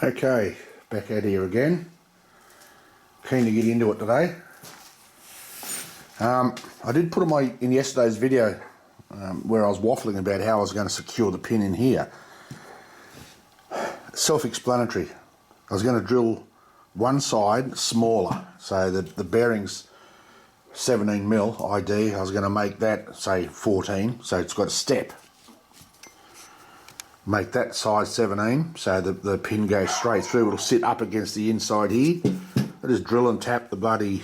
Okay, back out here again. Keen to get into it today. I did put in yesterday's video where I was waffling about how I was going to secure the pin in here. Self-explanatory. I was going to drill one side smaller, so that the bearing's 17mm ID. I was going to make that, say, 14, so it's got a step. Make that size 17 so that the pin goes straight through. It'll sit up against the inside here. I just drill and tap the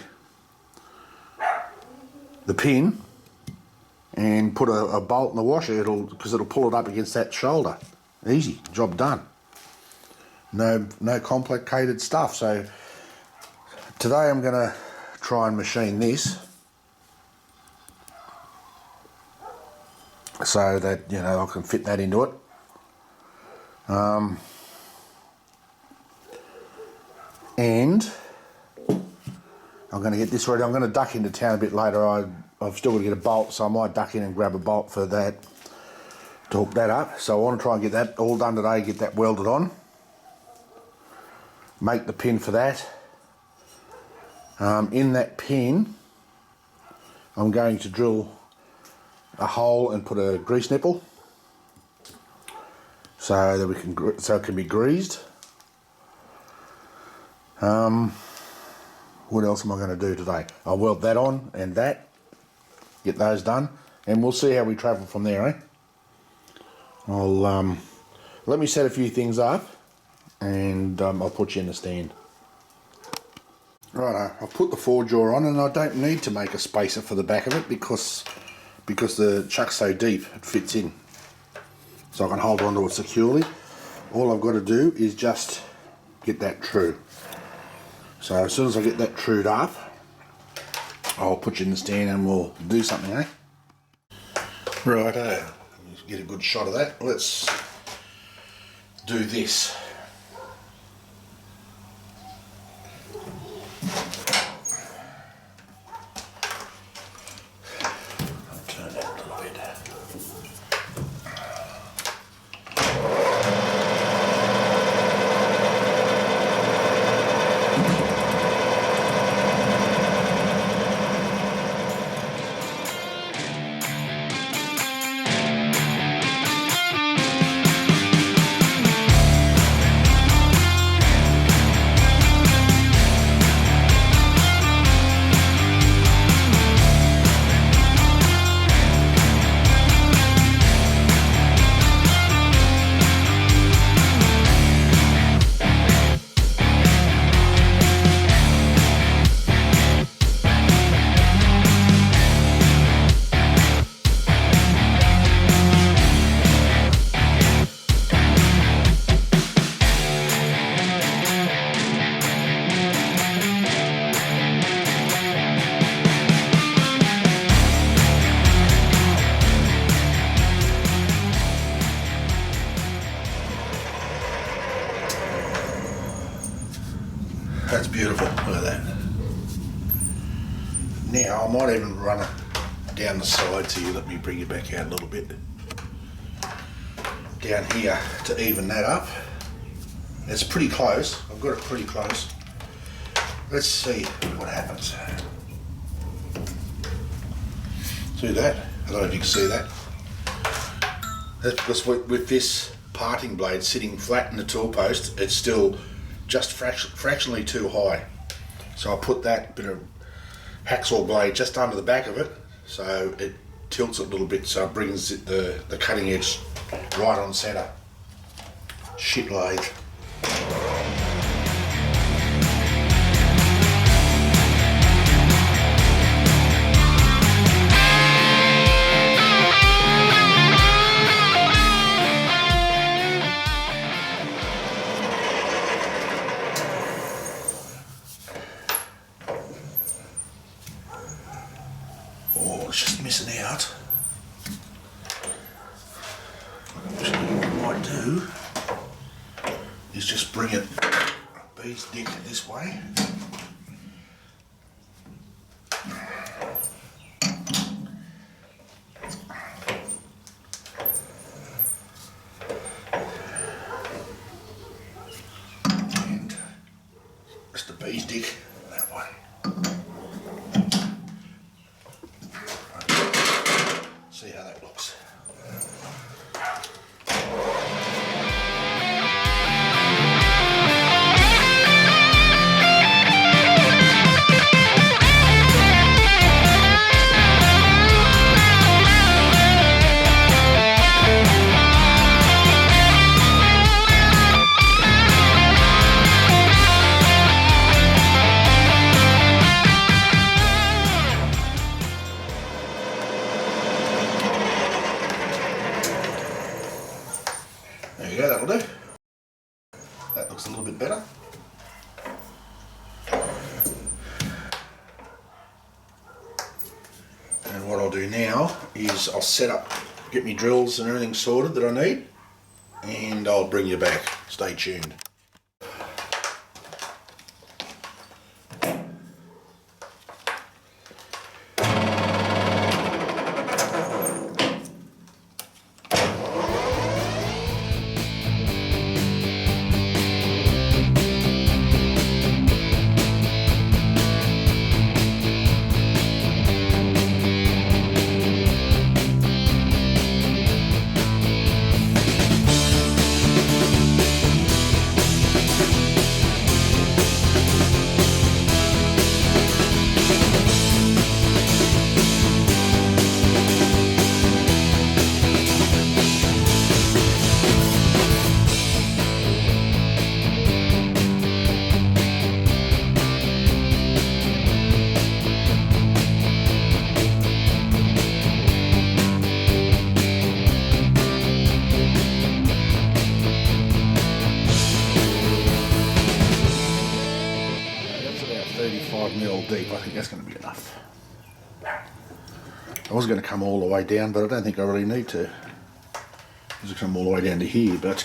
pin and put a bolt in the washer, because it'll pull it up against that shoulder. Easy, job done. No complicated stuff. So today I'm going to try and machine this so that, you know, I can fit that into it. And I'm going to get this ready. I'm going to duck into town a bit later. I've still got to get a bolt, so I might duck in and grab a bolt for that to hook that up. So I want to try and get that all done today, get that welded on, make the pin for that. In that pin I'm going to drill a hole and put a grease nipple so that it can be greased. What else am I going to do today? I'll weld that on and that, get those done, and we'll see how we travel from there, eh? Let me set a few things up and I'll put you in the stand. Right, I've put the four jaw on, and I don't need to make a spacer for the back of it because the chuck's so deep it fits in, so I can hold onto it securely. All I've got to do is just get that true. So as soon as I get that trued up, I'll put you in the stand and we'll do something, eh? Righto, let's get a good shot of that. Let's do this. Turn that a little bit. That's beautiful, look at that. Now I might even run it down the side, so you let me bring you back out a little bit. Down here to even that up. It's pretty close, I've got it pretty close. Let's see what happens. See that? I don't know if you can see that. That's because with this parting blade sitting flat in the tool post, it's still just fractionally too high. So I put that bit of hacksaw blade just under the back of it, so it tilts it a little bit, so it brings the cutting edge right on centre. Shit lathe. It's just missing out. What I might do is just bring it bee's dick this way. Just a bee's dick that way. See how that looks. There you go, that'll do. That looks a little bit better. And what I'll do now is I'll set up, get my drills and everything sorted that I need, and I'll bring you back. Stay tuned. Deep, I think that's going to be enough. I was going to come all the way down, but I don't think I really need to. I was going to come all the way down to here, but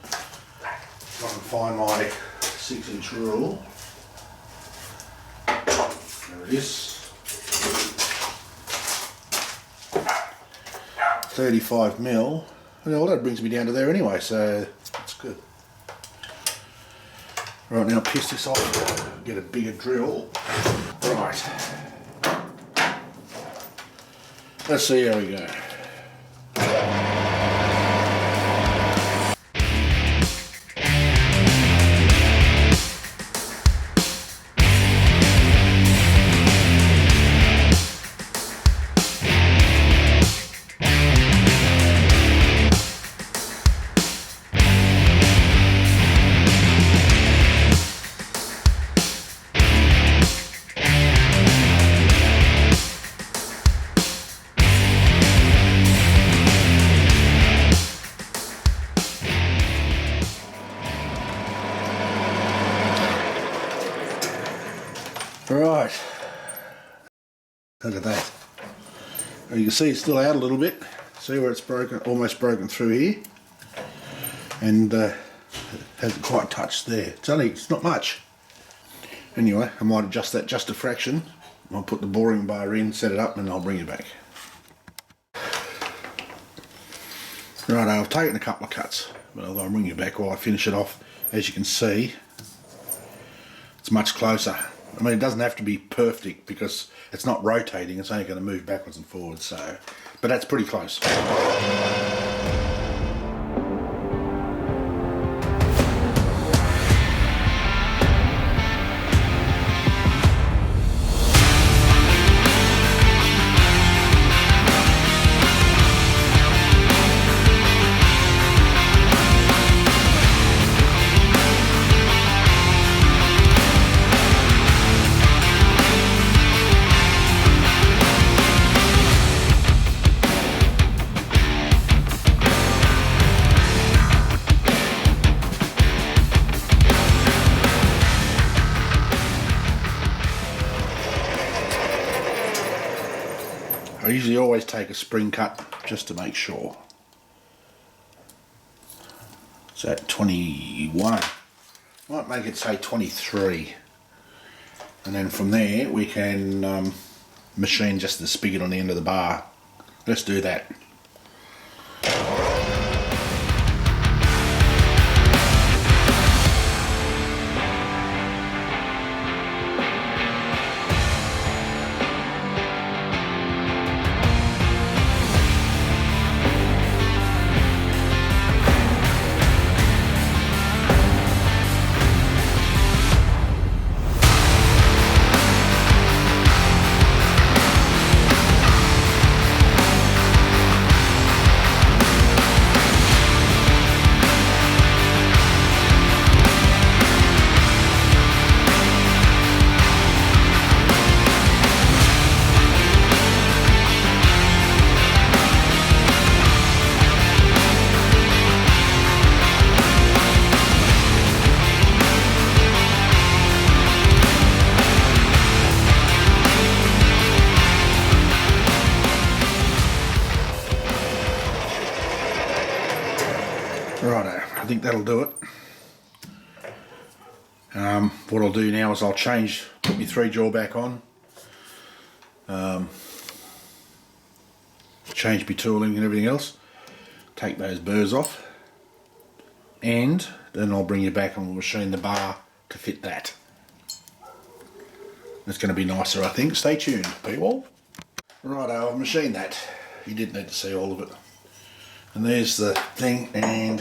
if I can find my 6-inch rule. There it is. 35 mil. Well, that brings me down to there anyway, so that's good. Right, now piss this off, get a bigger drill. Right. Let's see how we go. Right, look at that. You can see it's still out a little bit. See where it's broken, almost broken through here, and hasn't quite touched there. It's not much. Anyway, I might adjust that just a fraction. I'll put the boring bar in, set it up, and I'll bring you back. Right, I've taken a couple of cuts, but I'll bring you back while I finish it off. As you can see, it's much closer. I mean, it doesn't have to be perfect because it's not rotating, it's only going to move backwards and forwards, so, but that's pretty close. I usually always take a spring cut just to make sure. It's at 21. Might make it say 23. And then from there we can machine just the spigot on the end of the bar. Let's do that. that'll do it. What I'll do now is I'll put my 3-jaw back on, change my tooling and everything else, take those burrs off, and then I'll bring you back and we'll machine the bar to fit that. It's going to be nicer, I think. Stay tuned, people. Righto, I've machined that. You didn't need to see all of it. And there's the thing, and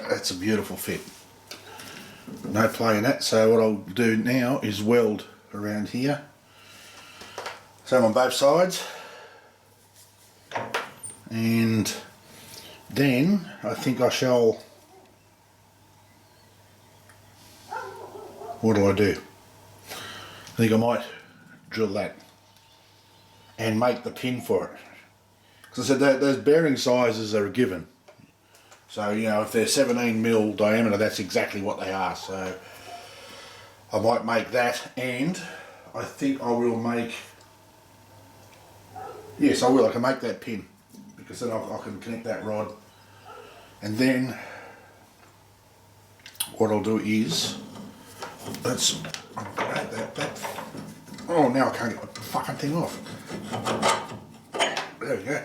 that's a beautiful fit. No play in that, so what I'll do now is weld around here. So on both sides. And then I think I shall... What do? I think I might drill that and make the pin for it. Because I said those bearing sizes are a given. So, you know, if they're 17mm diameter, that's exactly what they are. So I might make that, and I think I will make... Yes, I will. I can make that pin, because then I can connect that rod. And then what I'll do is... Oh, now I can't get the fucking thing off. There we go.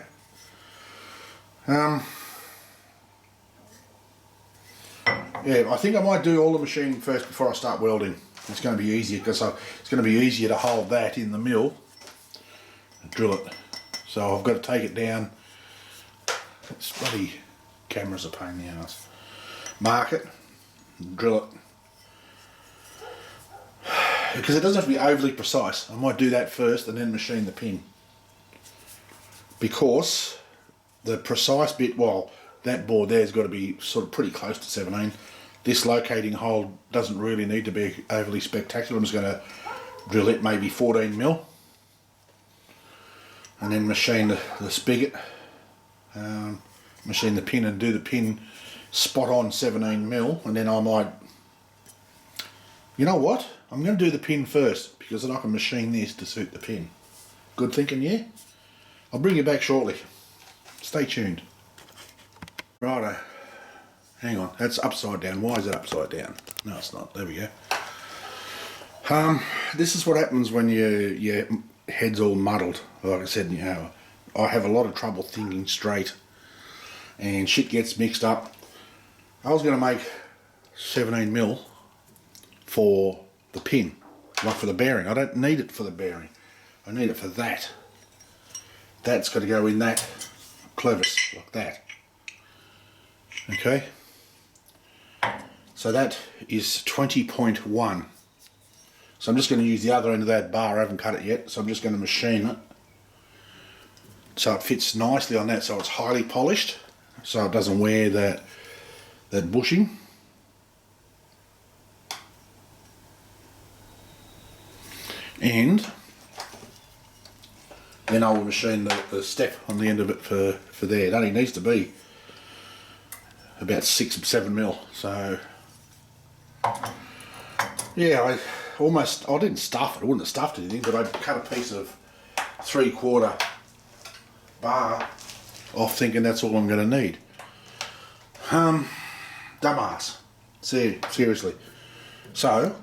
Yeah, I think I might do all the machining first before I start welding. It's going to be easier, because it's going to be easier to hold that in the mill and drill it. So I've got to take it down. This bloody camera's a pain in the ass. Mark it, drill it. Because it doesn't have to be overly precise. I might do that first and then machine the pin. Because the precise bit, well, that board there's got to be sort of pretty close to 17. This locating hole doesn't really need to be overly spectacular. I'm just going to drill it maybe 14mm. And then machine the spigot. Machine the pin and do the pin spot on 17mm. And then I might... You know what? I'm going to do the pin first, because then I can machine this to suit the pin. Good thinking, yeah? I'll bring you back shortly. Stay tuned. Righto. Hang on, that's upside down. Why is it upside down? No, it's not. There we go. This is what happens when your head's all muddled. Like I said, you know, I have a lot of trouble thinking straight, and shit gets mixed up. I was going to make 17mm for the pin, like for the bearing. I don't need it for the bearing. I need it for that. That's got to go in that clevis, like that. Okay. So that is 20.1. So I'm just going to use the other end of that bar. I haven't cut it yet, so I'm just going to machine it so it fits nicely on that, so it's highly polished, so it doesn't wear that bushing. And then I will machine the step on the end of it for there. It only needs to be about 6 or 7mm. So yeah, I didn't stuff it. I wouldn't have stuffed anything, but I cut a piece of 3/4 bar off, thinking that's all I'm going to need. Dumbass. Seriously. So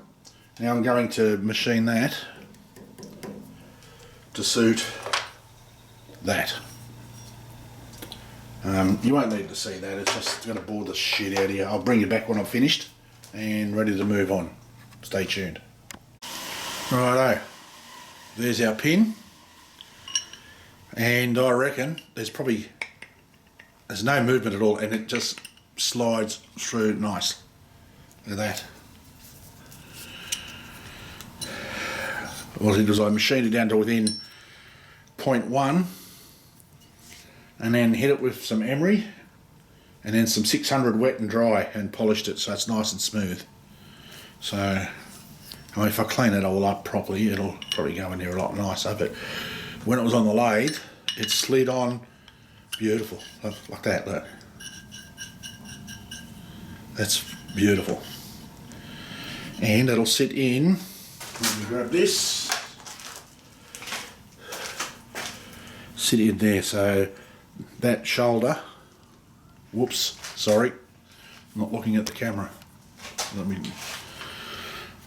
now I'm going to machine that to suit that. You won't need to see that, it's just going to bore the shit out of you. I'll bring you back when I'm finished and ready to move on. Stay tuned. Righto, there's our pin, and I reckon there's no movement at all, and it just slides through nice. Look at that. What I did was I machined it down to within 0.1, and then hit it with some emery and then some 600 wet and dry and polished it so it's nice and smooth. So I mean, if I clean it all up properly, it'll probably go in there a lot nicer, but when it was on the lathe it slid on beautiful, like that. Look, that's beautiful, and it'll sit in. Let me grab this, sit in there, so that shoulder Whoops, sorry. I'm not looking at the camera.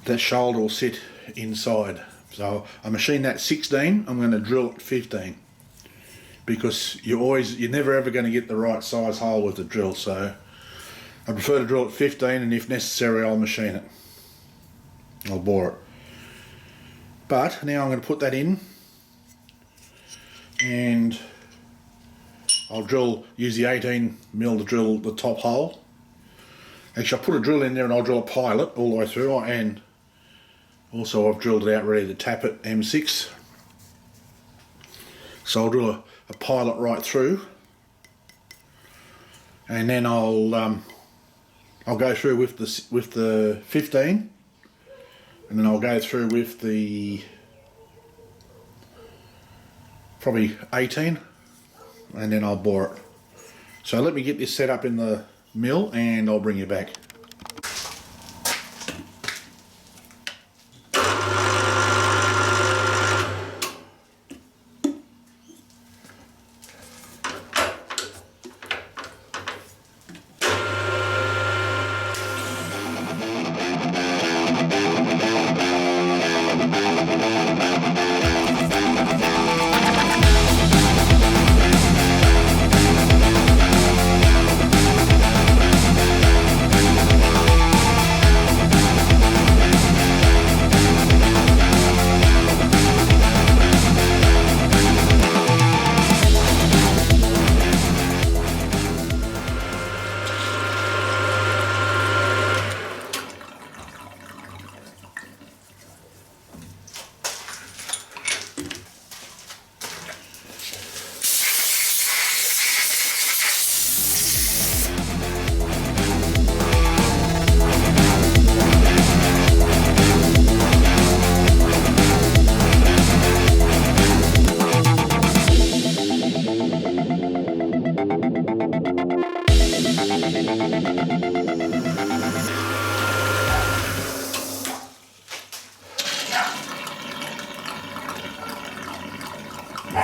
That shoulder will sit inside. So I machine that 16, I'm going to drill it 15. Because you're never ever going to get the right size hole with the drill, so I prefer to drill it 15, and if necessary I'll machine it. I'll bore it. But now I'm going to put that in, and I'll use the 18mm to drill the top hole. Actually, I'll put a drill in there and I'll drill a pilot all the way through, and also I've drilled it out ready to tap it M6. So I'll drill a pilot right through, and then I'll go through with the 15, and then I'll go through with the probably 18, and then I'll bore it. So let me get this set up in the mill and I'll bring you back.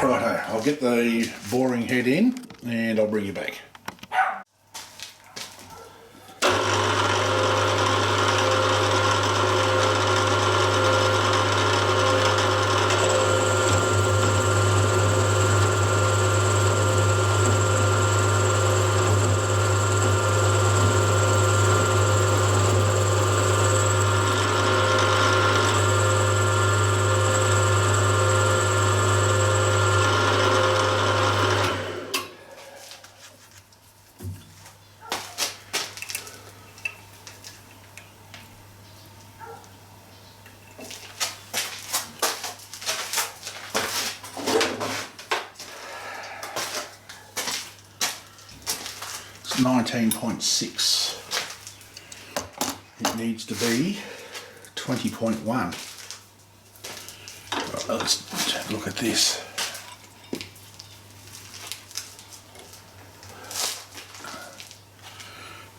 Righto, I'll get the boring head in and I'll bring you back. It's 19.6. It needs to be 20.1. Right, let's look at this.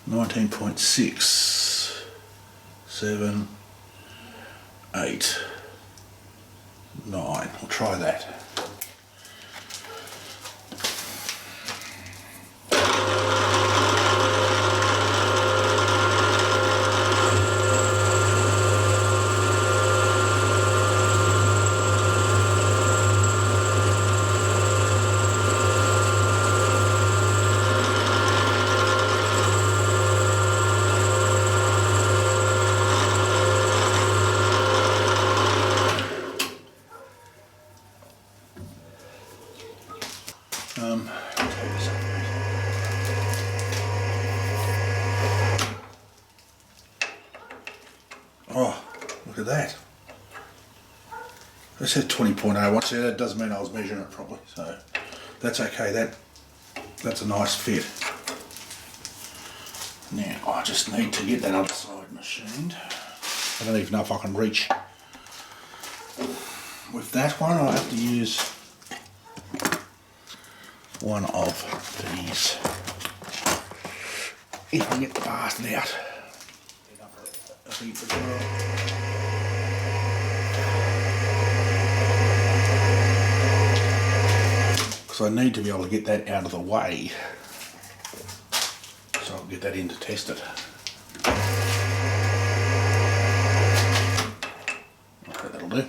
.6, 7, 8, 9. We'll try that. Oh, look at that. It said 20.01, so that doesn't mean I was measuring it properly, so that's okay. That's a nice fit. Now I just need to get that other side machined. I don't even know if I can reach with that one. I'll have to use one of these if I get the bastard out. Because I need to be able to get that out of the way. so I'll get that in to test it. Okay, that'll do.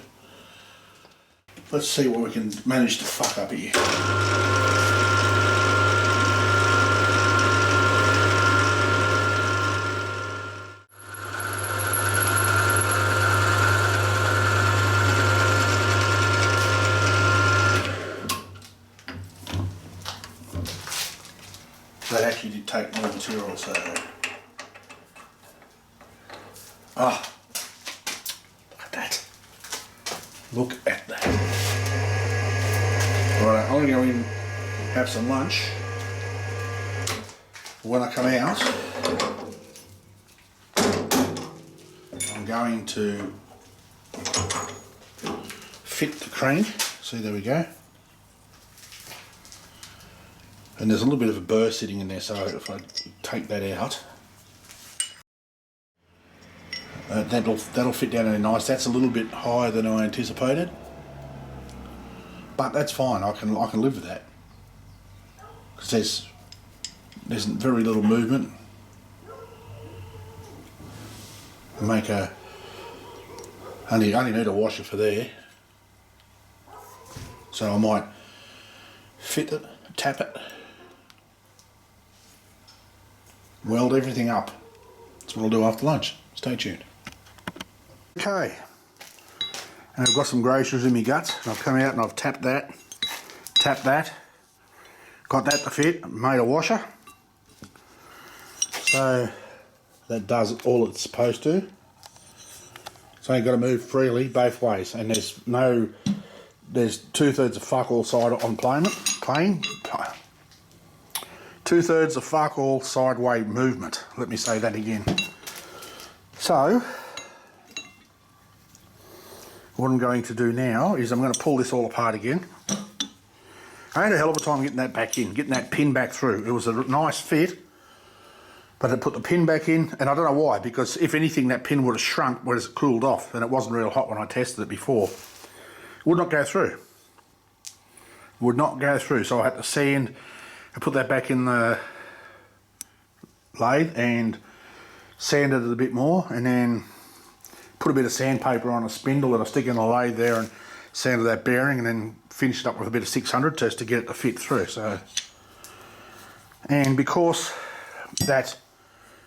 Let's see what we can manage to fuck up here. That actually did take more material, so... Ah! Look at that. Look at that. Alright, I'm going to go in, have some lunch. When I come out, I'm going to fit the crank. See, there we go. And there's a little bit of a burr sitting in there, so if I take that out, that'll fit down really nice. That's a little bit higher than I anticipated, but that's fine. I can live with that because there's very little movement. I only need a washer for there, so I might fit it, tap it, weld everything up. That's what I'll do after lunch. Stay tuned. Okay, and I've got some groceries in my guts, and I've come out and I've tapped that, got that to fit, made a washer. So that does all it's supposed to. So you've got to move freely both ways, and there's 2/3 of fuck all side on plane. 2/3 of fuck all sideway movement. Let me say that again. So what I'm going to do now is I'm going to pull this all apart again. I had a hell of a time getting that back in, getting that pin back through. It was a nice fit, but I put the pin back in, and I don't know why, because if anything that pin would have shrunk whereas it cooled off, and it wasn't real hot when I tested it before. It would not go through. Would not go through, so I had to sand. I put that back in the lathe and sanded it a bit more, and then put a bit of sandpaper on a spindle that I stick in the lathe there and sanded that bearing, and then finished it up with a bit of 600 just to get it to fit through. So, and because that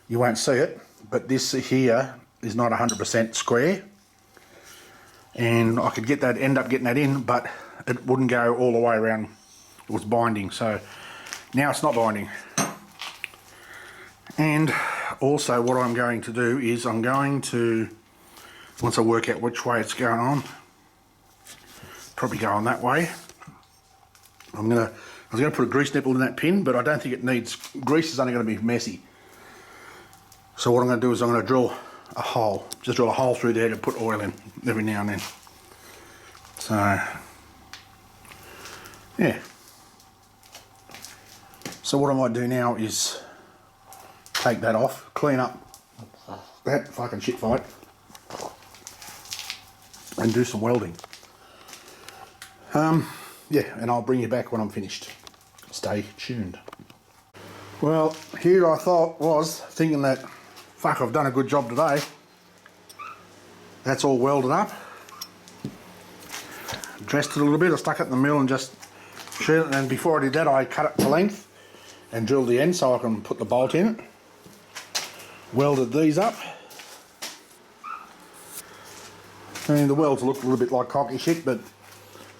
you won't see it, but this here is not 100% square, and I could end up getting that in, but it wouldn't go all the way around. It was binding, so now it's not binding. And also what I'm going to do is I'm going to, once I work out which way it's going on, probably go on that way. I was going to put a grease nipple in that pin, but I don't think it needs, grease is only going to be messy. So what I'm going to do is I'm going to drill a hole, just drill a hole through there to put oil in every now and then. So, yeah. So what I might do now is take that off, clean up that fucking shit fight, and do some welding. Yeah, and I'll bring you back when I'm finished. Stay tuned. Well, here I was thinking that, fuck, I've done a good job today. That's all welded up. Dressed it a little bit, I stuck it in the mill and just shit it, and before I did that I cut it to length and drilled the end so I can put the bolt in it. Welded these up. And the welds look a little bit like cocky shit, but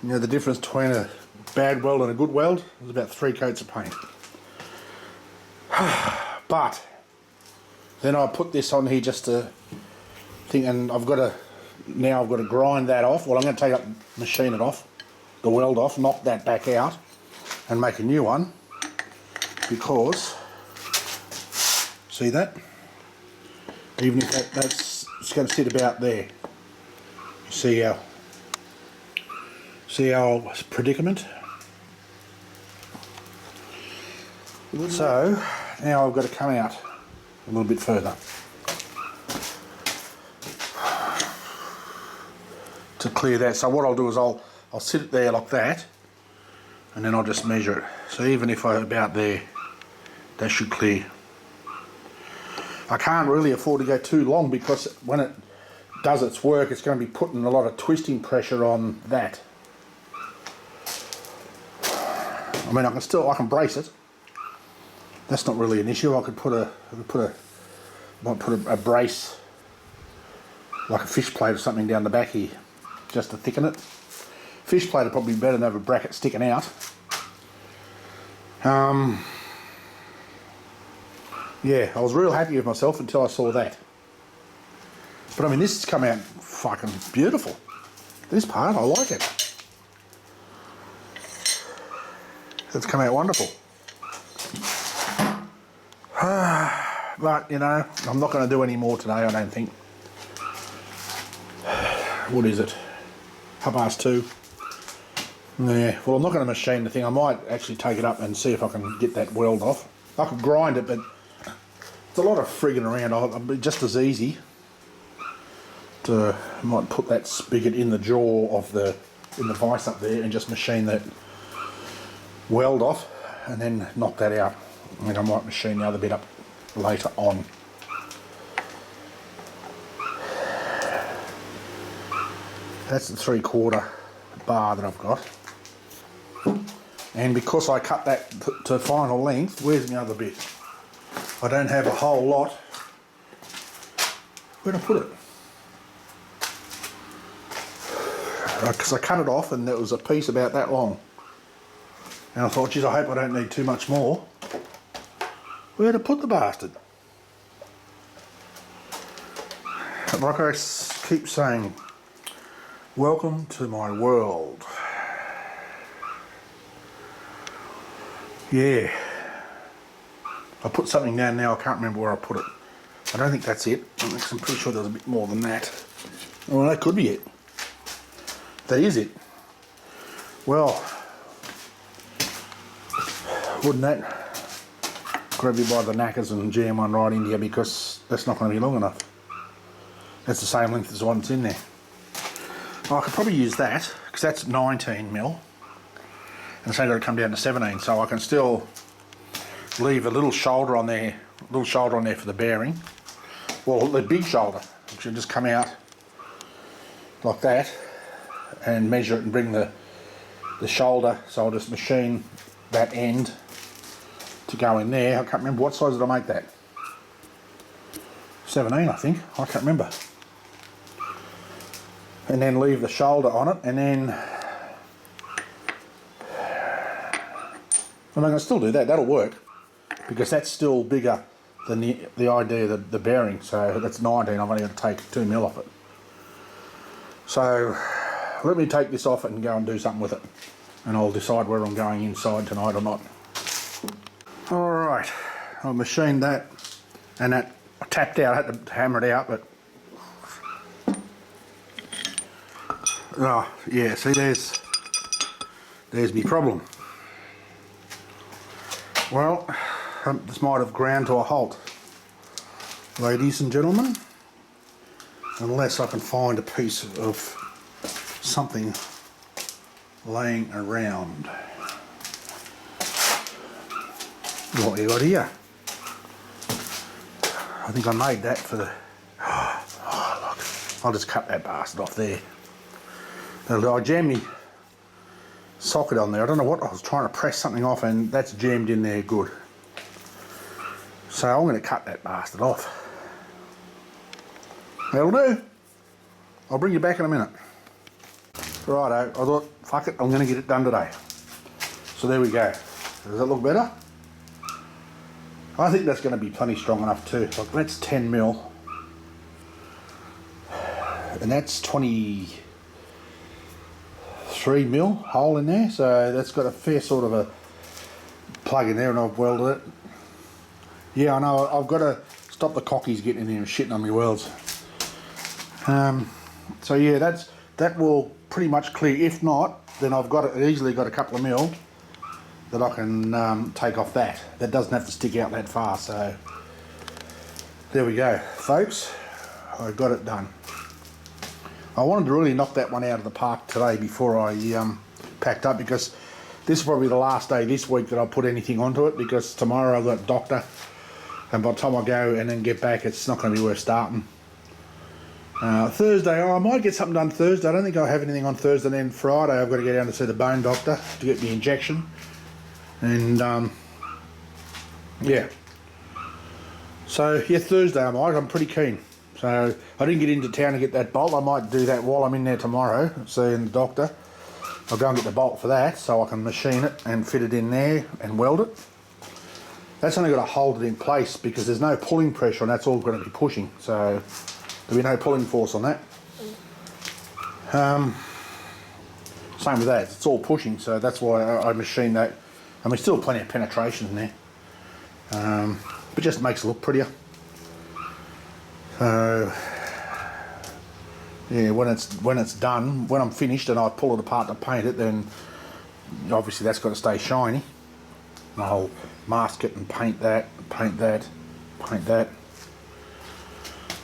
you know the difference between a bad weld and a good weld is about 3 coats of paint. But then I put this on here just to think, and now I've got to grind that off. Well, I'm going to take up, machine it off, the weld off, knock that back out and make a new one, because see that? Even if that's it's going to sit about there. See our predicament? So now I've got to come out a little bit further to clear that. So what I'll do is I'll sit it there like that, and then I'll just measure it. So even if I'm about there, that should clear. I can't really afford to go too long because when it does its work, it's going to be putting a lot of twisting pressure on that. I mean, I can brace it. That's not really an issue. I might put a brace, like a fish plate or something down the back here, just to thicken it. Fish plate would probably be better than have a bracket sticking out. Yeah, I was real happy with myself until I saw that. But I mean, this has come out fucking beautiful. This part, I like it. It's come out wonderful. But, you know, I'm not going to do any more today, I don't think. What is it? 2:30. Yeah, well, I'm not going to machine the thing. I might actually take it up and see if I can get that weld off. I could grind it, but it's a lot of frigging around. It'll be just as easy to, I might put that spigot in the jaw of in the vise up there and just machine that weld off and then knock that out. I mean, I might machine the other bit up later on. That's the 3/4 bar that I've got. And because I cut that to final length, where's my other bit? I don't have a whole lot. Where'd I put it? Because I cut it off and there was a piece about that long. And I thought, geez, I hope I don't need too much more. Where'd I put the bastard? Like I keep saying, welcome to my world. Yeah. I put something down now, I can't remember where I put it. I don't think that's it. I'm pretty sure there's a bit more than that. Well, that could be it. That is it. Well, wouldn't that grab you by the knackers and jam one right into you, because that's not going to be long enough. That's the same length as the one that's in there. I could probably use that, because that's 19mm. And it's only got to come down to 17, so I can still leave a little shoulder on there, for the bearing. Well, the big shoulder, which will just come out like that, and measure it and bring the shoulder. So I'll just machine that end to go in there. I can't remember what size did I make that. 17, I think. I can't remember. And then leave the shoulder on it, and then I can still do that. That'll work, because that's still bigger than the idea of the bearing. So that's 19. I've only got to take 2mm off it. So let me take this off and go and do something with it, and I'll decide whether I'm going inside tonight or not. Alright, I machined that, and that I tapped out. I had to hammer it out, but oh yeah, see, there's my problem. Well, this might have ground to a halt, ladies and gentlemen, unless I can find a piece of something laying around. What you got here? I think I made that for the... Oh, look. I'll just cut that bastard off there. I jammed my socket on there. I don't know what, I was trying to press something off, and that's jammed in there good. So I'm going to cut that bastard off. That'll do. I'll bring you back in a minute. Righto, I thought, fuck it, I'm going to get it done today. So there we go. Does that look better? I think that's going to be plenty strong enough too. Like, that's 10mm. And that's 23mm hole in there. So that's got a fair sort of a plug in there, and I've welded it. Yeah, I know, I've got to stop the cockies getting in there and shitting on my welds. So yeah, that will pretty much clear. If not, then I've easily got a couple of mil that I can take off that. That doesn't have to stick out that far, so there we go, folks. I got it done. I wanted to really knock that one out of the park today before I packed up, because this is probably the last day this week that I'll put anything onto it, because tomorrow I've got doctor and by the time I go and then get back, it's not going to be worth starting. Thursday, I might get something done Thursday. I don't think I'll have anything on Thursday. Then Friday I've got to go down to see the bone doctor to get the injection. And yeah. So yeah, Thursday I might. I'm pretty keen. So I didn't get into town to get that bolt. I might do that while I'm in there tomorrow, seeing the doctor. I'll go and get the bolt for that so I can machine it and fit it in there and weld it. That's only got to hold it in place because there's no pulling pressure and that's all going to be pushing. So there'll be no pulling force on that. Same with that, it's all pushing, so that's why I machined that. And there's still plenty of penetration in there. But just makes it look prettier. So yeah, when it's done, when I'm finished and I pull it apart to paint it, then obviously that's got to stay shiny. And I'll mask it and paint that, paint that, paint that.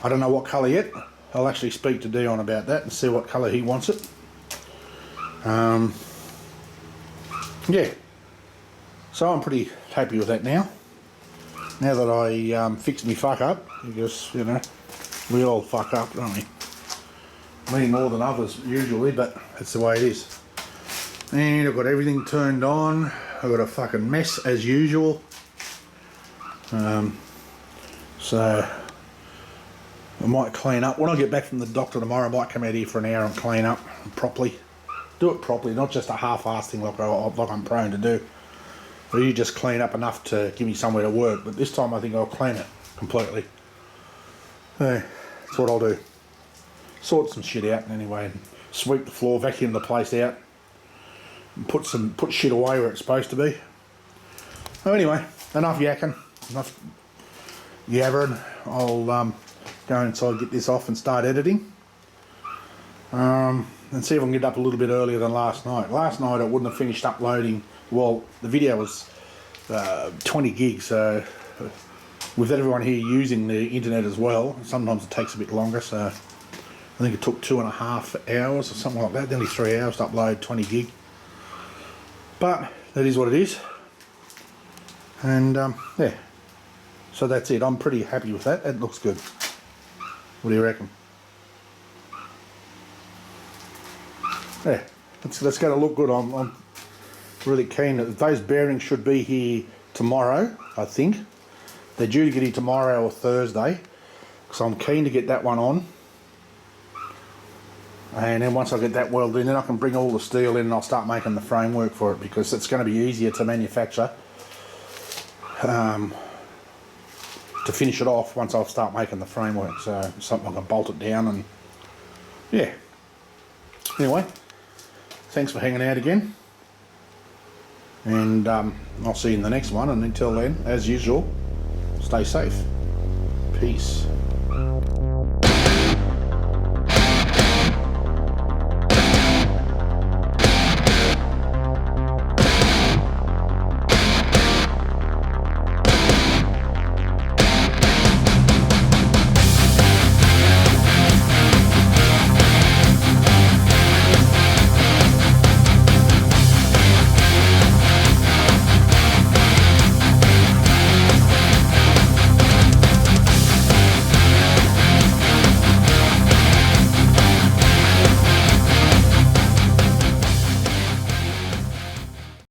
I don't know what colour yet. I'll actually speak to Dion about that and see what colour he wants it. Yeah, so I'm pretty happy with that now. Now that I fixed me fuck up, because you know we all fuck up, don't we? Me more than others usually, but that's the way it is. And I've got everything turned on. I've got a fucking mess as usual. So I might clean up. When I get back from the doctor tomorrow, I might come out here for an hour and clean up properly. Do it properly, not just a half-assed thing like I'm prone to do. Or you just clean up enough to give me somewhere to work, but this time I think I'll clean it completely. Yeah, that's what I'll do. Sort some shit out anyway, and sweep the floor, vacuum the place out, and put shit away where it's supposed to be. So anyway, enough yakking, enough yabbering. I'll go inside, get this off and start editing. And see if I can get up a little bit earlier than last night. Last night I wouldn't have finished uploading. Well, the video was 20 gigs, so with everyone here using the internet as well, sometimes it takes a bit longer, so I think it took 2.5 hours or something like that, nearly 3 hours to upload 20 gig. But that is what it is. And yeah, so that's it. I'm pretty happy with that. It looks good. What do you reckon? Yeah, that's going to look good. I'm really keen. Those bearings should be here tomorrow, I think. They're due to get here tomorrow or Thursday, so I'm keen to get that one on. And then once I get that welded in, then I can bring all the steel in and I'll start making the framework for it, because it's going to be easier to manufacture to finish it off once I'll start making the framework. So something I can bolt it down and yeah. Anyway, thanks for hanging out again, and I'll see you in the next one, and until then, as usual, stay safe. Peace.